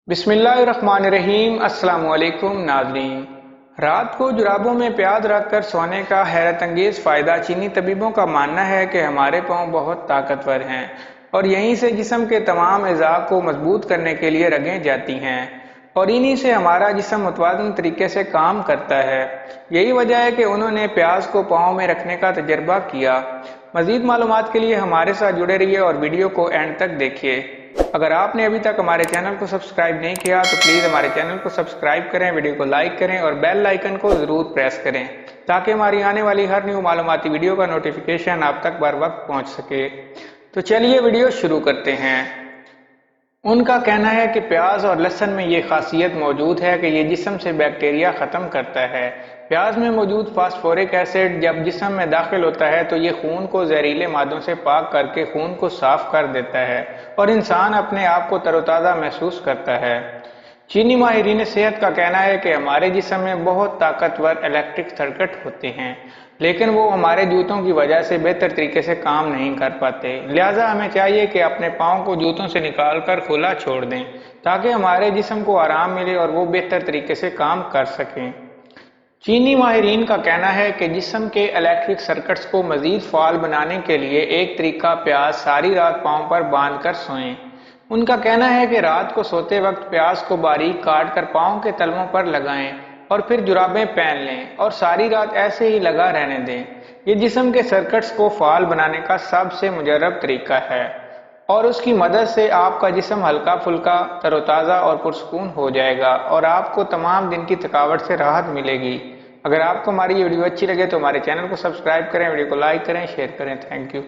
बिस्मिल्लाहिर्रहमानिर्रहीम। अस्सलाम वालेकुम नाज़रीन। रात को जुराबों में प्याज रख कर सोने का हैरत अंगेज फ़ायदा। चीनी तबीबों का मानना है कि हमारे पाँव बहुत ताकतवर हैं और यहीं से जिस्म के तमाम अज़ा को मजबूत करने के लिए रगें जाती हैं और इन्हीं से हमारा जिस्म मुतवाज़न तरीके से काम करता है। यही वजह है कि उन्होंने प्याज को पाँव में रखने का तजर्बा किया। मज़ीद मालूमात के लिए हमारे साथ जुड़े रहिए और वीडियो को एंड तक देखिए। अगर आपने अभी तक हमारे चैनल को सब्सक्राइब नहीं किया तो प्लीज़ हमारे चैनल को सब्सक्राइब करें, वीडियो को लाइक करें और बेल आइकन को ज़रूर प्रेस करें ताकि हमारी आने वाली हर न्यू मालूमाती वीडियो का नोटिफिकेशन आप तक बर वक्त पहुँच सके। तो चलिए वीडियो शुरू करते हैं। उनका कहना है कि प्याज और लहसुन में ये खासियत मौजूद है कि ये जिस्म से बैक्टीरिया ख़त्म करता है। प्याज में मौजूद फास्फोरिक एसिड जब जिस्म में दाखिल होता है तो ये खून को जहरीले मादों से पाक करके खून को साफ कर देता है और इंसान अपने आप को तरोताज़ा महसूस करता है। चीनी माहिरीन सेहत का कहना है कि हमारे जिस्म में बहुत ताकतवर इलेक्ट्रिक सर्किट होते हैं, लेकिन वो हमारे जूतों की वजह से बेहतर तरीके से काम नहीं कर पाते। लिहाजा हमें चाहिए कि अपने पाँव को जूतों से निकाल कर खुला छोड़ दें ताकि हमारे जिस्म को आराम मिले और वो बेहतर तरीके से काम कर सकें। चीनी माहिरीन का कहना है कि जिस्म के इलेक्ट्रिक सर्किट्स को मजीद फाल बनाने के लिए एक तरीका प्याज सारी रात पाँव पर बांध कर सोएं। उनका कहना है कि रात को सोते वक्त प्याज को बारीक काट कर पाँव के तलवों पर लगाएं और फिर जुराबें पहन लें और सारी रात ऐसे ही लगा रहने दें। ये जिस्म के सर्किट्स को फाल बनाने का सबसे मुजर्रब तरीका है और उसकी मदद से आपका जिस्म हल्का फुल्का, तरोताज़ा और पुरसकून हो जाएगा और आपको तमाम दिन की थकावट से राहत मिलेगी। अगर आपको हमारी ये वीडियो अच्छी लगे तो हमारे चैनल को सब्सक्राइब करें, वीडियो को लाइक करें, शेयर करें। Thank you.